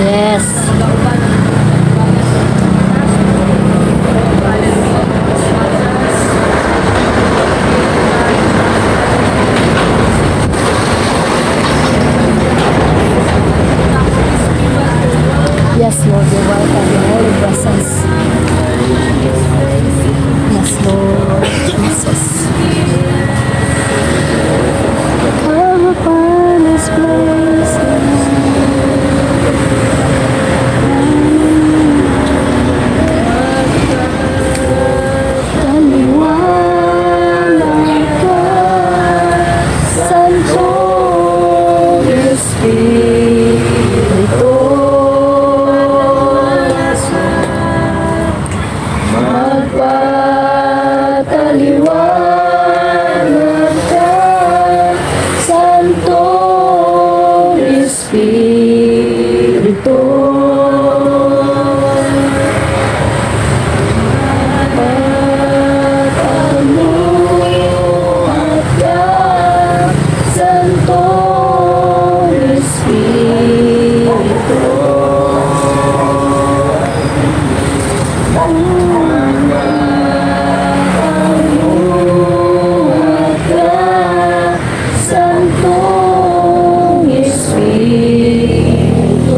Yes. Yes, Lord, you're welcome in holy presence. Yes, Lord Jesus. Come upon this place. Taliwanag ka, Santo Espiritu. Magpataliwanag ka, Santo Espiritu. Magpataliwanag ka, Santo Espiritu. Santong Espiritu.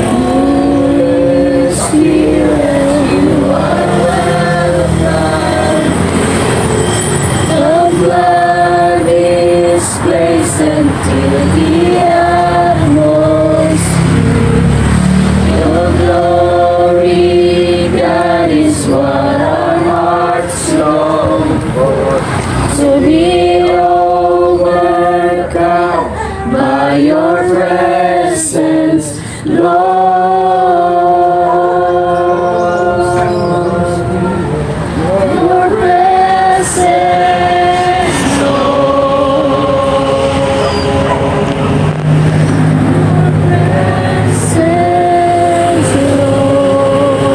Holy Spirit, you are welcome. Come flood this place and fill the atmosphere. Your glory, God, is what our hearts long for. To be overcome by your presence, Lord. Your presence, Lord. Presence, Lord.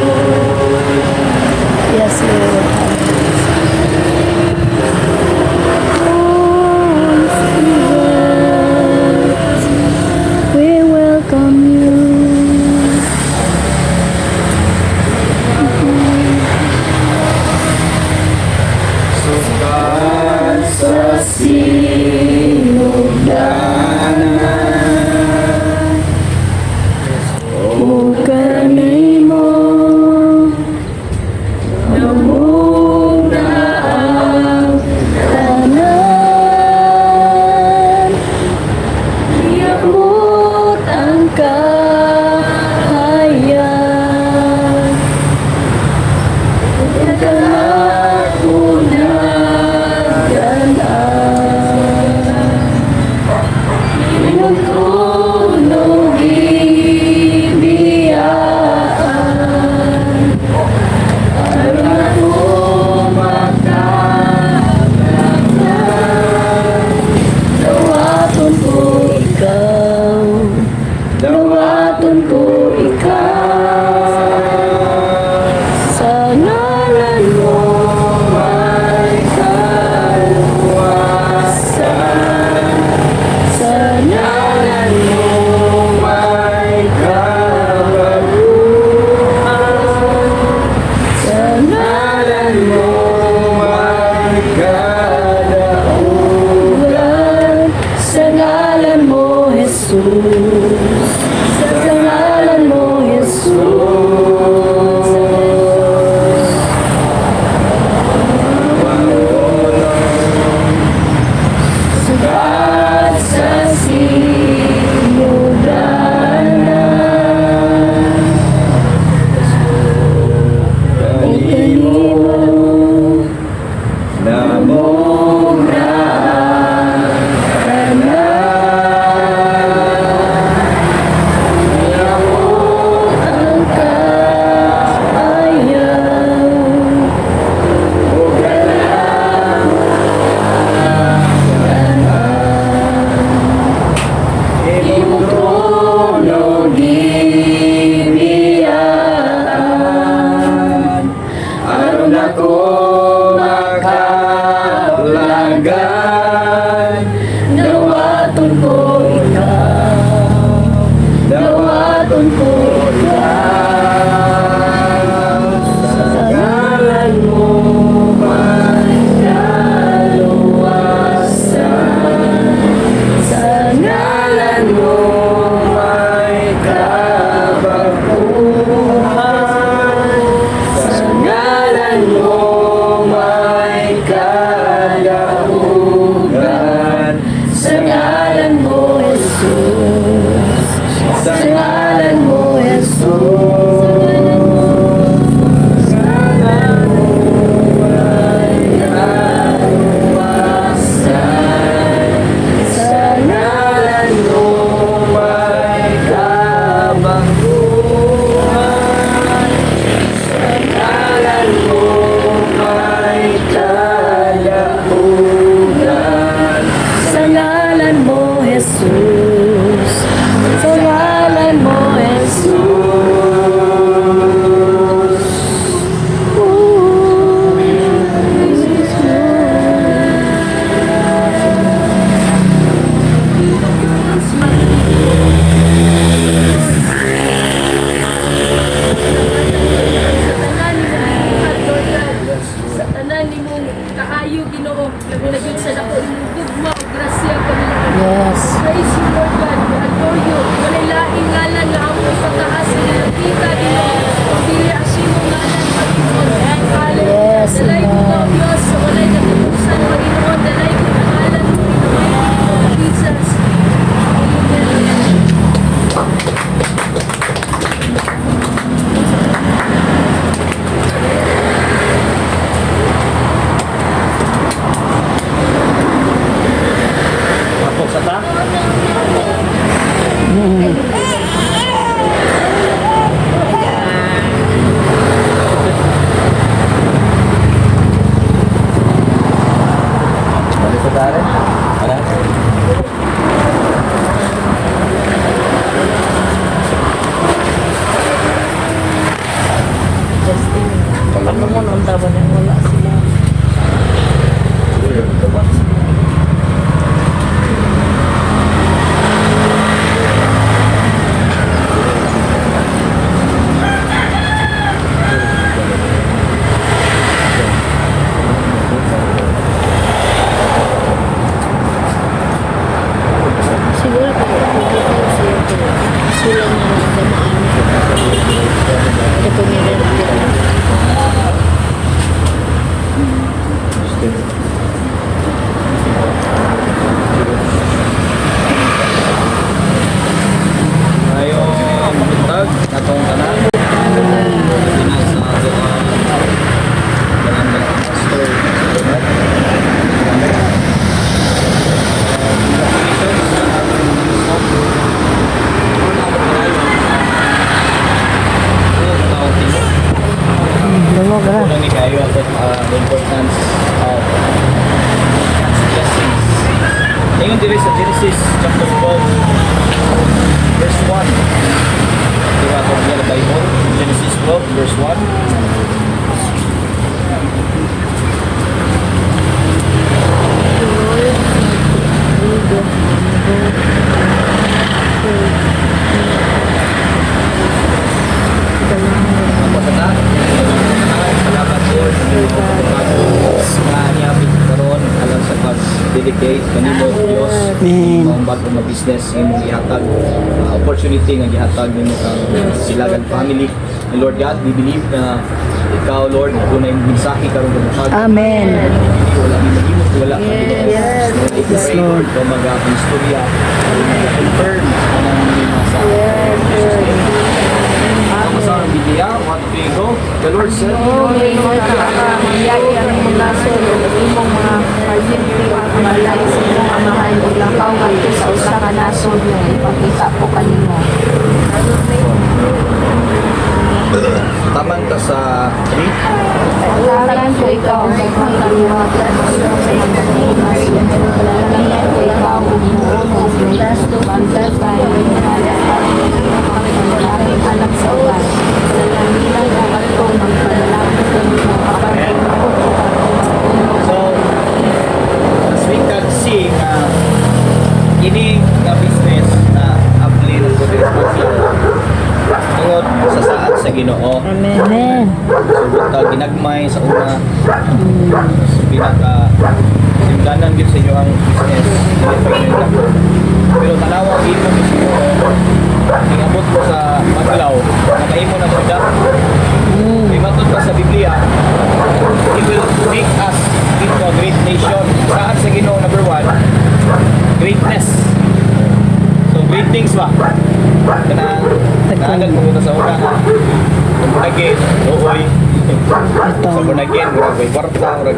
Yes, Lord. We welcome you. Sukat sa sinugdanan, o kanay mo, namuna ang tanan. Iabot ang kahayan, kalakunagan. Inutunog ibiyaan, aron ako magkakaglan. Dawaton ko ikaw, dawaton ko ikaw. Sa ngalan mo may kaluwasan, sa ngalan mo may kabuluhan, sa ngalan mo may kadaugan, sa ngalan mo Jesus, sa ngalan mo Jesus. Sukat sa sinugdanan, itanimo na mong ano mo nung dapat yung wala sila. Tuwan sila. Siguro kung pagkakita sila sila na nagdamaan ito kung nila Ayo pagtag atong tanan. Sa Lungo ka Unang ni kayo ang the importance of God's blessings. Ngayon diri sa Genesis chapter 12 verse 1. Diba kung yan ang Bible? Genesis 12 verse 1. Ang pasata, salamat Lord nga niyapit karon alam sa pag-dedicate kanimo Dios ang bagong nga business imong ihatag opportunity nga gihatag nimo kang Silagan family. And Lord God, we believe na ikaw Lord dunay mensahe karon sa Amen. wala mi mahimot wala ka Yes. Yes Lord ko istorya confirm ang mga sa ang sa Biblia what we go the Lord said Mangyari ang mga sulod, imong mga pagpipili at malay sa imong amahan o lakaw kato sa usa ka nasod nga ipakita po kanimo. taman ka sa 3 Palalayan ko ikaw ang pagkakaliwatan sa mga pagkakaliwas. Palalayan ko ikaw ang imuon ng pagkasto, pagkakay, pagkakay, anak sa uwan. Palalayan ko atong magpalalaman sa mga kapatid. so as we can see ini nga business na apply ng good tungod sa saad sa Ginoo. Amen. So ta ginagmay sa una pinaka simdanan gyud sa inyo ang business. Pero tanawa imo ni siguro ingabot mo sa Maglaw nakaimo na mo da. Imatod pa sa Biblia, He will make us into a great nation. Saan sa Ginoo number 1? Greatness. So great things ba? Kanang pumunta sa una ha. Again, ooy. Sa Born-again, murag may kwarta, murag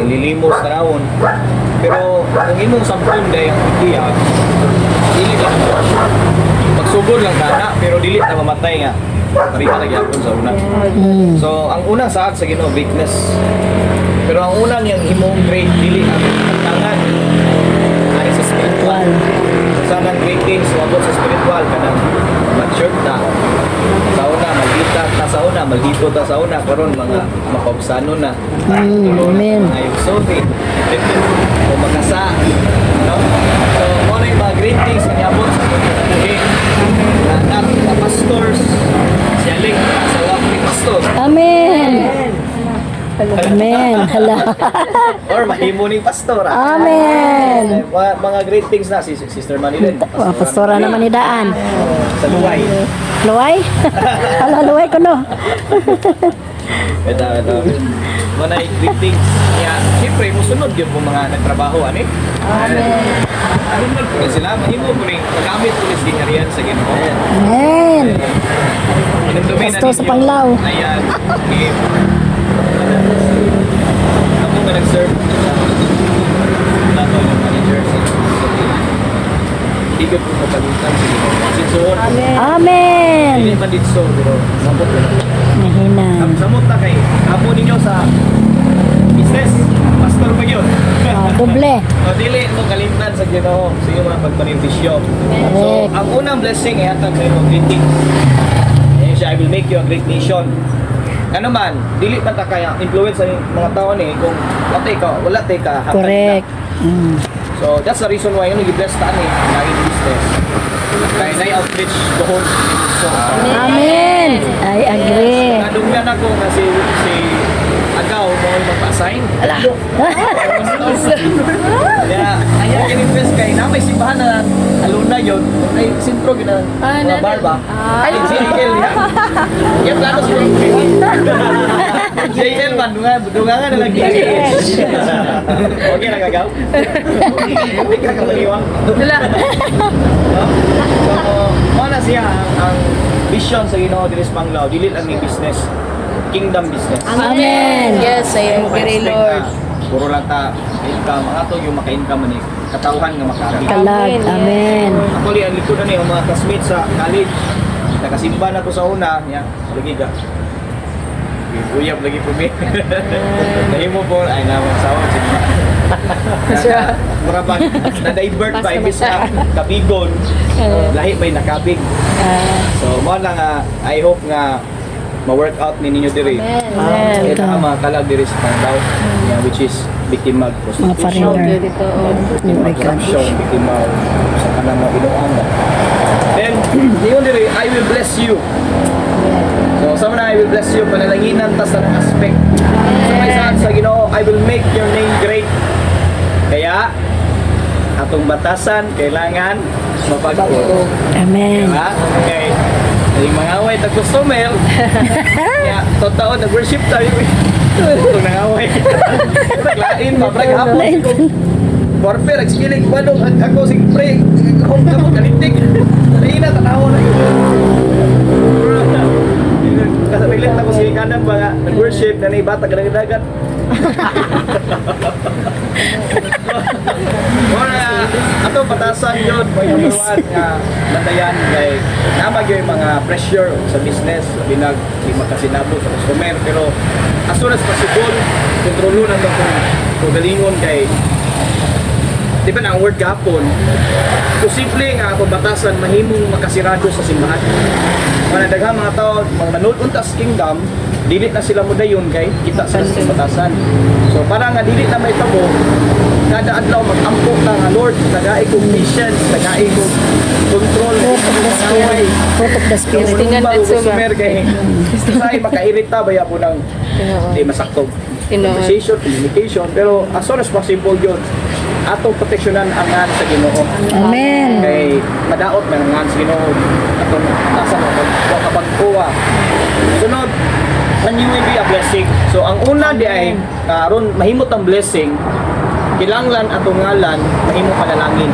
lilimos na rawon. Pero kung imong sampun dahil ang Biblia, dili lang magsugod lang kana, pero dili na mamatay nga. Parika na gyapon sa una. So, ang unang saad sa Ginoo, weakness. Pero ang unang yung imong great dili ang tangan. Ari sa spiritual. Sana great things wabot sa spiritual kanang mature na. Sa una malita ta sa una, malhito ta sa una karon mga mapabsano na. Amen. Ay sorry. O magasa. No? So, mo na yung mga great things nga niabot sa buhay. Anak na pastors, siya ling sa wakli pastor. Amen. Amen. Hala. Or mahimo ning pastor. Amen. Mga great things na si Sister Manilin. Pastora naman ni Daan. Sa Luway. Luway? Hala, luway ko no. Ito. Mga great things. Kaya, siyempre, musunod yun kung mga nagtrabaho, ani? Amen. Ano man po sila, mahimo po rin, magamit po rin si Harian sa Ginoo. Amen. Inumdumin na Pastor sa ninyo. Panglao. Ayan. Okay. Ako nga nag-serve na ako yung manager sa hindi ko po mapalitan sa Ginoo. Sinsuon. Amen. Hindi man din so, pero samot na lang. Mahina. Samot na kay amo ninyo sa business. Pastor pa yun. Doble. O dili mo kalimtan sa Ginoo sa iyong mga pagbenepisyo. So, ang unang blessing ay hatag kayo ng great things. Ayun siya, I will make you a great nation. Ano man, dili man ta kaya influence sa mga tao ni kung wala tay ka hatag Correct. Mm. So that's the reason why yung nag-bless ta ni na in business. Kaya na outreach doon. So Amen. I agree. nadunggan ako nga si Agaw mo magpa-assign. Kaya ayaw in-invest kay na may simbahan na aluna yon ay sentro gina mga barba. Ay si Igel ya. Yung plano sa si Igel man dunga nga na lang okay lang Agaw. Hindi ka kamaliwang. So, mana siya ang vision sa Ginoo diri sa Panglao, dili lang ni business, kingdom business. Amen. Yes, I agree, Lord. Puro lang ta income, ato yung maka-income ni katawhan nga makaabot. Kalag. Amen. Ako li ang likod na ni ang mga classmates sa college. Nakasimba na ko sa una, niya. Lagi ka. Uyab lagi po mi. Nahimo po ay namang sawa siya. Murabang na-divert pa imbis na kabigon. Lahi may nakabig. So mo lang I hope nga ma-work out ni ninyo diri. Amen. Ito ang mga kalag diri sa Panglao, which is biktima Mga prostitution. foreigner. Dito, Oh my God. Corruption, biktima sa kanang mga binuang. Then, yun diri, I will bless you. So, sa mga I will bless you, panalanginan ta sa ng aspect. So, may saan sa Ginoo, I will make your name great. Kaya, atong batasan, kailangan mapagpo. Amen. Diba? Okay. Yung mga away, tag-customer. Kaya, totoo, nag-worship tayo. Itong nangaway. Naglain, mabrag hapon. Warfare, nagsikilig ba nung ako, sige pre, ako ka mo, kalitig. Nalaina, tanawa na yun. Kasabilit ako sa kanan ba nga, nag-worship, na naibata, ganag-dagat. Wala, ato patasan yun, may number one nga landayan kay namag yung mga pressure sa business, sabi na di makasinabo sa customer, pero as soon as possible, kontrolo na ito kung galingon kay di ba na ang word gapon, posible nga kung batasan mahimong makasirado sa simbahan. Mga daghang mga tao, mga manood untas kingdom, dilit na sila mo dayon kay kita sila sa batasan. So para nga dilit na may tabo, kada adlaw mag-ampok ka nga Lord, tagai kong patience, tagai kong control, Fruit of the Spirit. Fruit of the Spirit. Tingnan din sa customer kay say makairita ba ya po ng di masakto conversation, communication, pero as soon as possible yun atong proteksyonan ang ngan sa Ginoo. Amen. Kay madaot man ang ngan sa Ginoo atong tasan wa kapagkuha. Sunod, and you will be a blessing. So ang una di ay aron mahimot ang blessing, kilanglan atong ngalan mahimong panalangin.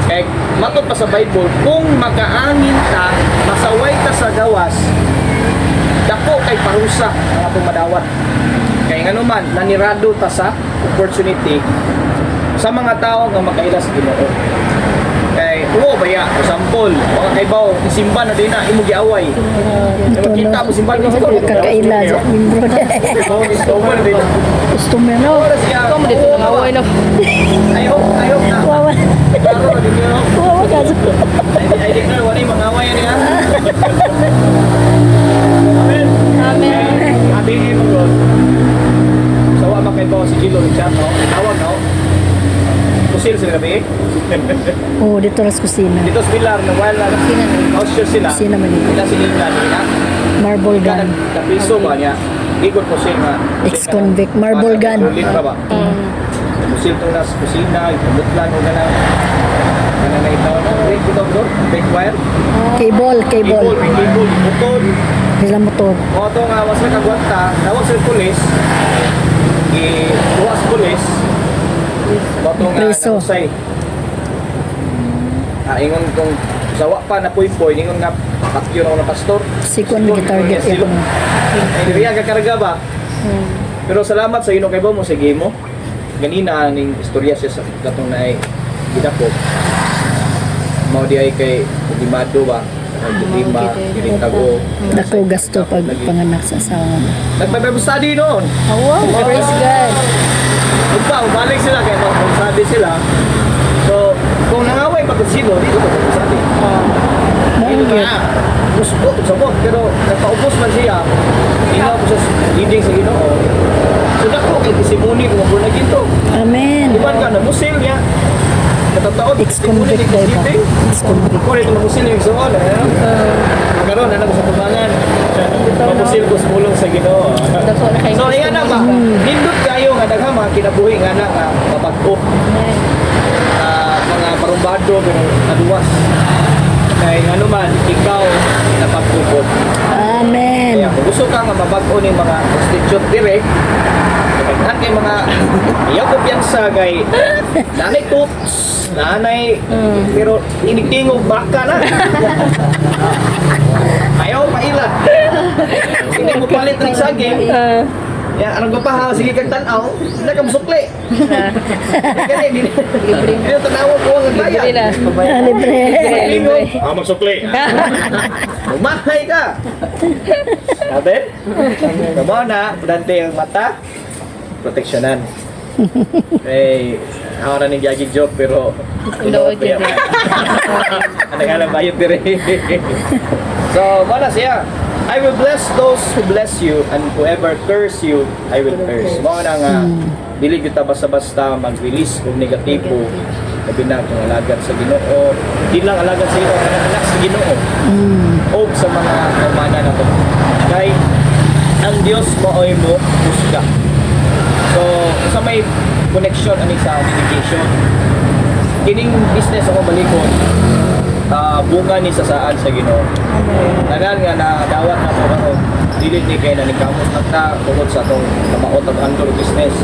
Kaya matod pa sa Bible, kung makaangin ka, masaway ka sa gawas, dako kay parusa ang atong madawat. Kaya nga naman, nanirado ta sa opportunity sa mga tao nga makaila sa Ginoo. Kaya, baya, example, mga kaibaw, isimba na din na, imo giaway. Makita mo simba ni Kakaila sa membro na. Customer na din. Customer no. Ikaw mo dito nangaway na. Ayaw na. Wawa. Klaro na din yun, no? Wawa ka. I declare, wala yung mga away niya. Amen. Amen. Habihin mo God. Sawa ba kay si Gilo ng chat, no? Tawag, no? Kusil sila gabi. Oh, dito ras kusina. Dito sa Pilar, nang wala na house sila. Kusina man dito. Sila sila nila. Marble Ika gun. nagkapiso ba niya? Ikot ko siya nga. Ex-convict, marble gun. Ulit pa ba? Kusil to na sa kusina, itamutlan o gana. Gana na itaw na. Break ito bro? Break wire? Cable, cable. Cable, butol. Sila motor. O ito nga, was na kagwanta, tawag sa pulis, iwas pulis, o ito nga, Preso. nakusay. Ingon kung sawa pa na puy-puy, ingon nga, patyo na ako ng pastor. Sikon may target Silo. yan. Ay, riya kakarga ba? Pero salamat sa ino kay mo, sige mo. Ganina, ning istorya siya sa katong na ay gidapot. Mao di ay kay Dimado ba? Lima, Irintago. Dako gasto pag panganak sa asawa mo. Nagpa-Bible study noon. Wow, praise God. Ugpa, balik sila kaya mag-study sila. So, kung nangaway pa kung sino, dito ko mag-study. Dito Maungit. na, gusto ko sabot, pero nagpaubos man siya. Hindi leading sa Ginoo. So dako kay testimony kung born again to. Amen. Iban ka na musil niya. Katataon testimony Ex-convict ni ba iba? Cavite. Ex-convict. Ko rin musil yung suon. Karon na sa tubangan. Mamusil ko sa pulong sa Ginoo. Dako na kayo. So inga na ba? Nindot kayo nga daghang mga kinabuhi nga na nga mabag-o. Mga parumbado pero naduwas. Kaya ano man, ikaw napagpupot. Amen. Kaya kung gusto ka nga mabag-o ng mga prostitute direct, kailangan kay mga iyaw ko piyansa kay nanay cooks, nanay, pero inigtingog baka na. Ayaw pailan. Hindi mo palit ng saging. Ya, anong gapahaw, sige kang tanaw, na kang sukli. Kaya hindi tanaw ko ang Libre bayan. na. Libre. Libre. Magsukli. Umahay ka. Sabi? Tama na, dante ang mata, proteksyonan. Eh, ako na ning gagi joke pero Load yun. ano nga lang bayot dire. So, wala siya. I will bless those who bless you and whoever curse you, I will curse. Mo na nga dili kita basta-basta mag-release og negatibo. Labi na kung alagad sa Ginoo. Di lang alagad sa Ginoo, kanang anak sa Ginoo. O sa mga kamana na to. Kay ang Dios maoy mo husga. So, sa may connection ani sa medication. Kining business ako balikon. Bunga ni sa saan sa Ginoo. Tanan nga na dawat na trabaho. Dili ni kay nanikamot ta tungod sa tong kamaot ang andor business.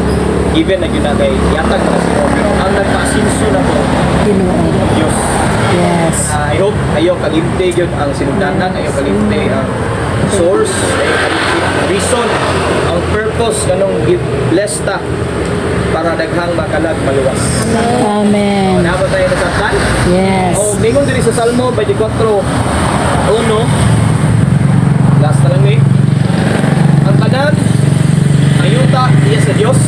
Even na yun na kay yatag na sino pero ang nagpasinso na ko Ginoo. Diyos. Yes. I hope ayaw kalimte yun ang sinugdanan, ayaw kalimte ang source, ayaw kalimte ang reason, ang purpose kanong bless ta para daghang makalag maluwas. Amen. Nabot tayo na sa Yes. Oh, mingon diri sa Salmo 24. Uno. Last na lang ang tanan ayuta iya sa Dios.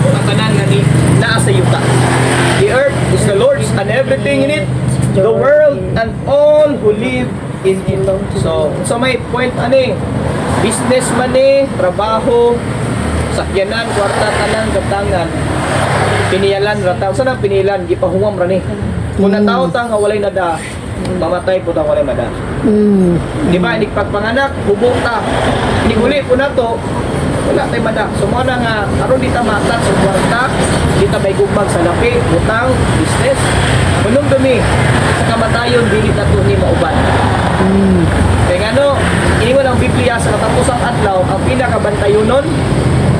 Ang tanan nga ni naa sa yuta. The earth is the Lord's and everything in it, the world and all who live in it. So may point ani, business man ni, trabaho, sakyanan, kwarta, tanan, gatangan, piniyalan rataw. Saan ang pinilan? Gipahumam ra ni. Kung nataw ta nga walay nada, mamatay po ta walay nada. Di ba? Hindi pagpanganak, bubong ta. Hindi huli po na to, wala tayo mada. So mo na nga, aron di ta matat sa kwarta, di ta may gugmag sa lapi, utang, business. Kunong dumi, sa kamatayon, dili ta to ni mauban. Kaya nga no, iniwan ang Biblia sa katapusang adlaw, ang pinakabantayonon,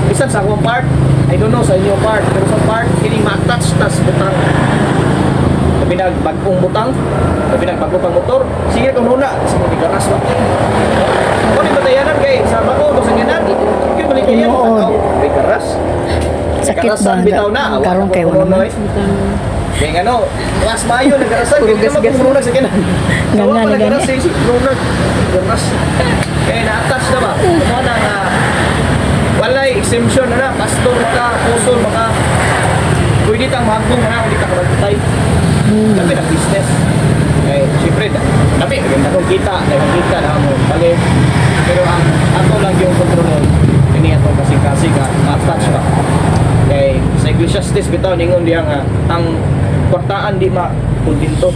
bisan sa akong part, I don't know sa inyong part, pero sa part, hindi ma-attach tas butang. Sabi nagbagong butang, sabi nagbagong pang motor, sige kung nuna, sa mga garas ba? Kung di batayanan kay, sa bako, kung sa ganan, kaya balik kayo, may garas. Sakit ba? Bitaw na, Karon kay wala man. Kaya nga no, mas mayo, nagarasan, kaya naman kung muna sa ganan. Kawa pa nagaras sa isip, garas. Kaya na-attach na ba? Kung na nga, walay exemption na pastor maka puso maka pwede tang magbong na hindi ka kabantay tapi na business eh syempre tapi naging kita na mo bali pero ang ako lang yung kontrol ini atong kasing-kasing ka ma-attach ka kay sa Ecclesiastes bitaw ningon diha nga ang kwartaan di makundinto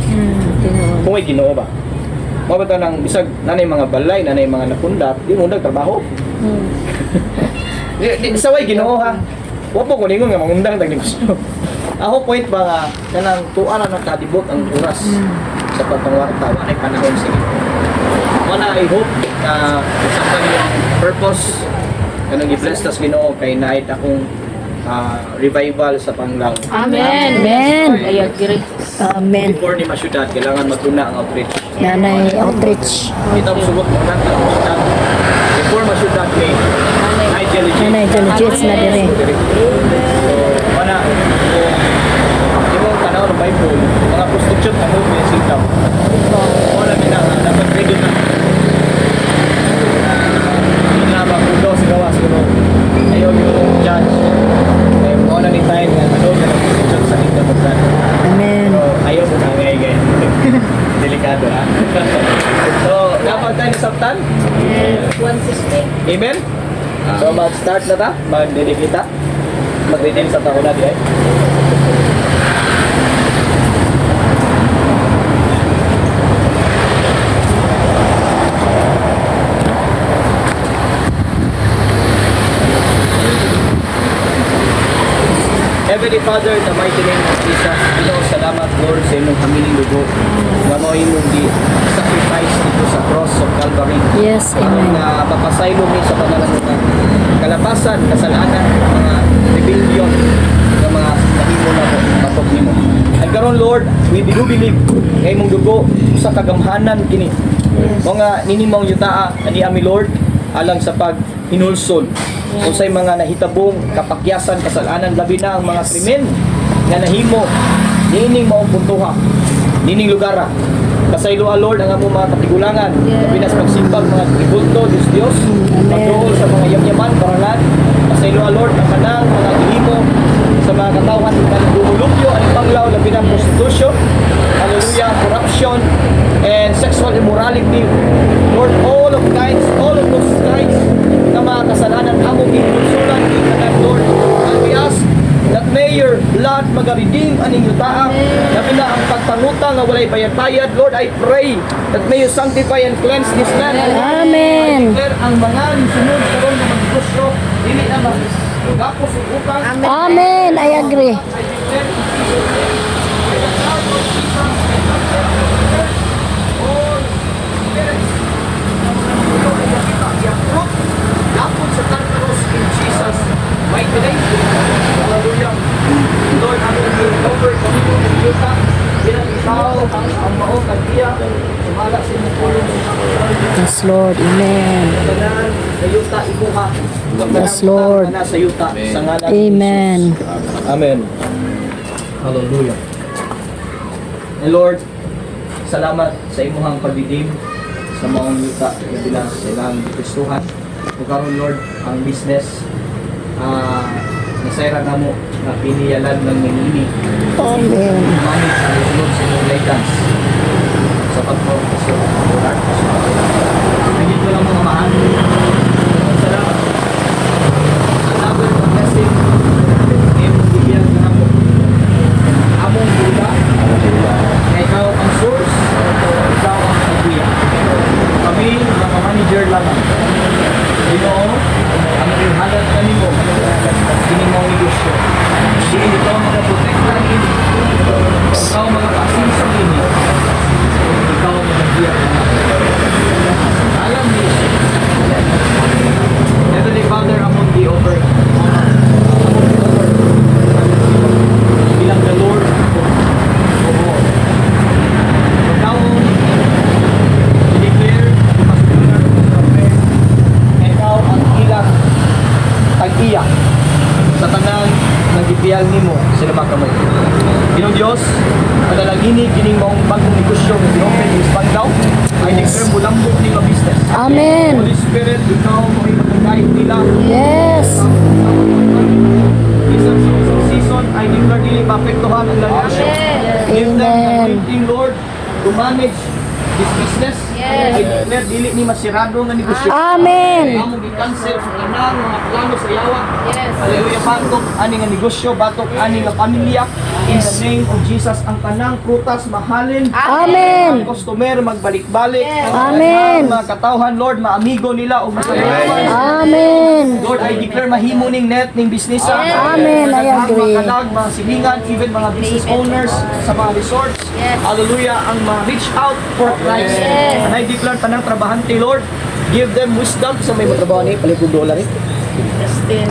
kung may Ginoo ba mo ba nang bisag nanay mga balay nanay mga napundat di mo nagtrabaho Di saway Ginoo ha. Wa po ko ningon nga mangundang tag negosyo. Ako point ba nga kanang tuwa na nakadibot ang oras sa pagpangwarta wa nay panahon sige. Wala I hope na sa yung purpose kanang gi-bless tas Ginoo kay naay akong revival sa Panglao. Amen. Amen. Ayaw kiri. Amen. Before ni masyudad kailangan matuna ang outreach. Nanay outreach. Kita mo sugot mo na ang masyudad. Before masyudad kay Nanay Jellyjets na dire. So, wala. Yung mga tanaw ng Bible, mga prostitute na movement sitaw. Wala nila nga, dapat ready na. Hindi na magulo sa gawas, pero ayaw yung judge. Kaya wala ni tayo nga, ano na ng prostitute sa hindi na Amen. So, ayaw mo na ngayon. Delikado ha. So, dapat tayo nasabtan? 160. Amen? So mag-start na ta, mag-redeem kita. Mag-redeem sa taon na di ay. Heavenly Father, in the mighty name of Jesus, salamat Lord sa inyong hamiling dugo. Nga mo imong sacrifice dito sa cross of Calvary. Yes, Aron amen. nga mapasaylo mi sa pananalunan. Kalapasan, kasalanan, mga rebellion, ng mga nahimo na ko, matok nimo. And karon Lord, we do believe nga imong dugo sa kagamhanan kini. Mga ninimong yutaa ani ami Lord alang sa paghinulsol unsay mga nahitabong kapakyasan kasalanan labi na ang mga krimen nga nahimo nining maong puntuha nining lugara kasayloa Lord ang among mga katigulangan labi na sa pagsimbag mga tribulto Diyos pagduol sa mga yamyaman parangan kasayloa Lord ang kanang mga gihimo sa mga katawhan nga nagdumulupyo ang panglaw labi na prostitution hallelujah corruption and sexual immorality Lord all of those kinds na mga kasalanan among ginusulan kinanan Lord and we ask that may your blood mag-redeem aning yutaa labi na ang pagpanguta nga walay bayad-bayad Lord I pray that may you sanctify and cleanse this land Amen. I declare ang mga sunod karon nga magdusyo dili na magapos ug utang Amen. I agree. Yapon sa Tantaros in Jesus mighty name. Hallelujah. Lord, aming recover kami po ng yuta. Bilang ikaw ang maong kagdiya. Sumala sa inyong pulong Yes, Lord. Amen. tanan sa yuta ibuha. Yes, Lord. Tanan sa yuta sa ngalan ni Amen. Jesus. Amen. Hallelujah. And Lord, salamat sa imuhang pagdidim sa maong yuta na bilang sa ilang Kristuhan. Ug karon Lord, ang business nasayra na mo na piniyalan ng nanini. Amen. Manage ang sunod sa inyong guidance sa pagpapasyon ng Lord. Naging ko lang mga mahal. Salamat. Another blessing imong bigyan na mo. Among buda. Ikaw ang source. Ikaw ang kagwiya. Kami mga manager lamang. Ginoo, ang ihalat na nimo kini mong negosyo. Dili ikaw magaprotekta ini. Ikaw magapasin sa ini. Ikaw magbiya. Alam ni Heavenly Father, among the over bilang the Lord of all. Ikaw i-declare ikaw ang ilang tag-iya sa tanan ng gipiyal nimo sila makamay. Ginong Diyos, padalagini kining maong bagong negosyo ng ginopen is pangdaw ay declare mo lambok ni business. Amen. Holy Spirit, ikaw mo ay magagayad nila. Yes. Isang season ay declare nila maapektuhan ang lalasyo. Give them the Amen. anointing, Lord, to manage this business. I declare dili ni masirado nga negosyo. Amen. Amo gi-cancel sa tanang mga plano sa yawa. Hallelujah. Batok ani nga negosyo, batok ani nga pamilya. In the name of Jesus, ang tanang prutas mahalin. Amen. Ang customer magbalik-balik. Amen. Ang mga katawhan, Lord, maamigo nila o masayawan. Amen. Lord, I declare mahimo ning net ning business. Amen. I agree. Mga kalag, mga silingan, even mga business owners sa mga resorts. Hallelujah. Ang mga reach out for Christ. And I declare tanang trabahante, Lord, give them wisdom sa may matrabaho ni palikod dollar eh.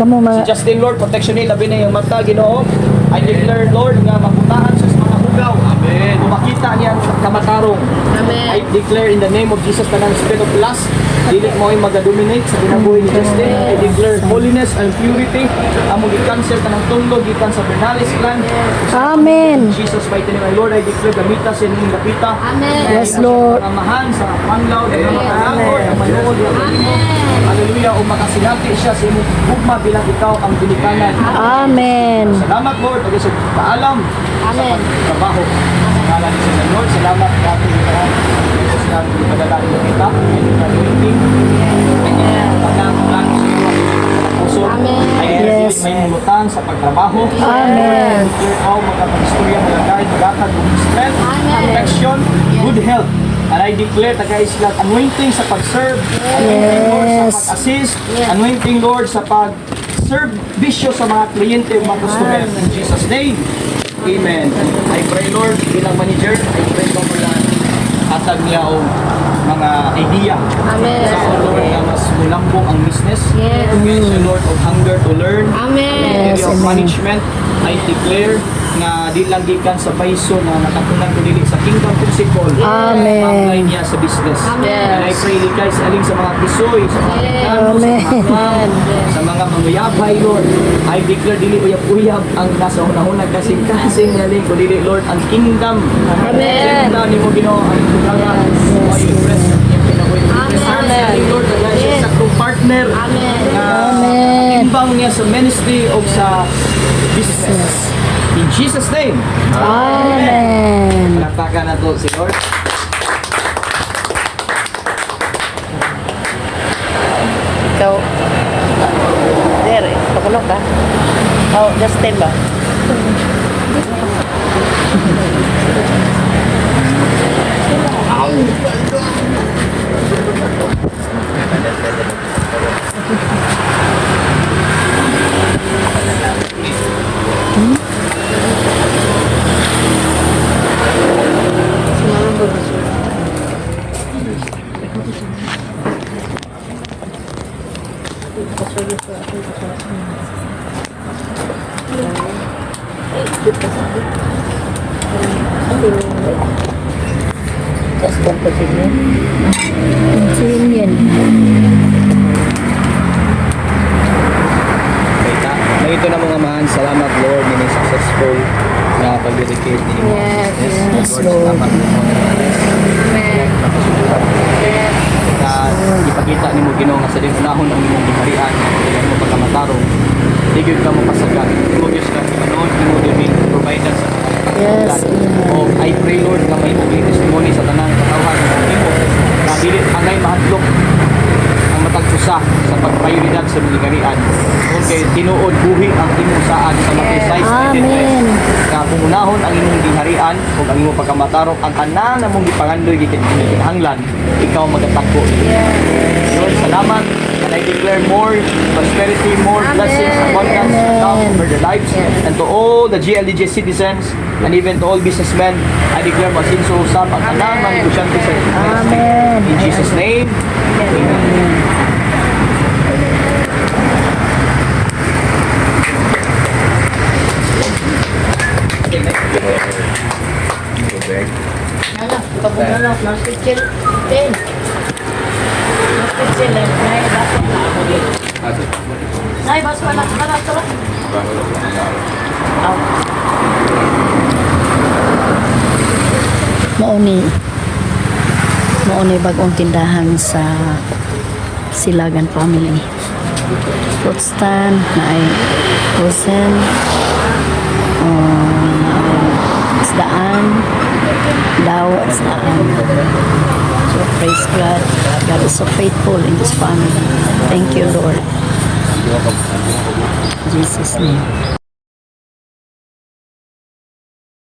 Kamu Si ma Justin, Lord, protection ni labi na yung mata, Ginoo. I declare, Lord, nga maputahan siya sa mga hugaw. Amen. Makita niya sa kamatarong. Amen. I declare in the name of Jesus na ng spirit of lust, dili mo ay mag-dominate sa kinabuhi ni Justin. I declare holiness and purity. Amo gi-cancel ka ng tunglo, gikan sa Bernalis clan. Amen. In Jesus mighty name, my Lord, I declare gamita sa inyong lapita. Amen. Yes, Lord. Sa amahan, sa panglaw, sa mga kalangkod, ang manuod, hallelujah, o makasilati siya sa inyong hugma bilang ikaw ang binikanan. Amen. Salamat, Lord, pag sa paalam sa pagtrabaho. Sa ngalan ni sa Lord, salamat sa ating mga Jesus na padala kita. And anointing. And pagkakulang sa iyo. trabaho. Amen. Clear out mga pag-istorya, mga guide, magakad, strength, protection, good health. And I declare ta guys that anointing sa pag-serve, anointing Lord sa Yes. pag-assist, anointing Lord sa pag-serve bisyo sa mga kliyente, mga customer. In Jesus' name, Amen. I pray Lord, bilang manager, I pray ko mula hatag niya o mga idea Amen. sa Lord na mas mulambong ang business. Yes. Yes, Lord of hunger to learn. Amen. Area of amen. management, I declare na di lang gikan sa paiso na nakatunan ko dili sa kingdom principle. Amen. Apply niya sa business. Amen. And I pray ni guys aling sa mga kisoy, sa mga Amerikano, Amen. sa mga ma'am, sa mga mamuyabay, Lord. I declare dili uyab-uyab ang nasa hunahunag kasing-kasing galing ko dili, Lord, ang kingdom. Amen. Kingdom ni mo Ginoo ang programa. O i-press yung pinabuhi. Amen. Lord, na siya sa partner. Amen. Amen. Timbang niya sa ministry o sa business. In Jesus' name. Amen. Palakpakan na to si Lord. Ikaw, there, pakulong ka? Oh, just stand ba? Just continue. Amen. Kita. Na ito na mga man, salamat Lord, ini successful na pag-dedicate ni mo. Yes, Lord. Salamat Lord. Amen. Yes. Ipakita ni mo Ginoo nga sa unahon ang imong giharian, ang imong pagkamatarong. Di gyud ka mo pasagad. Mo Dios ka Panginoon, mo din provider sa mga Yes, O I pray Lord nga may mong testimony sa tanang katawhan ng imo. Na dili angay mahadlok ang matag usa sa pagprioridad sa mga garian. Kung kay tinuod buhi ang imong saad sa matay Amen. na pumunahon ang imong giharian ug ang imong pagkamatarong ang tanan na mong gipangandoy gikinahanglan ikaw magatakbo. Lord, salamat. And I declare more prosperity, more blessings, abundance to come over their lives. And to all the GLDJ citizens and even to all businessmen, I declare masinso usap ang tanan mga negosyante sa ministry. Amen. In Jesus' name, Amen. Pabunga lang, plastic chill. Ten. Plastic chill. Nay, dapat na ako dito. Nay, basta wala. Mauni bagong tindahan sa Silagan family. Fruit stand na ay frozen, isdaan, daw isdaan. So praise God. God is so faithful in this family. Thank you, Lord. In Jesus' name.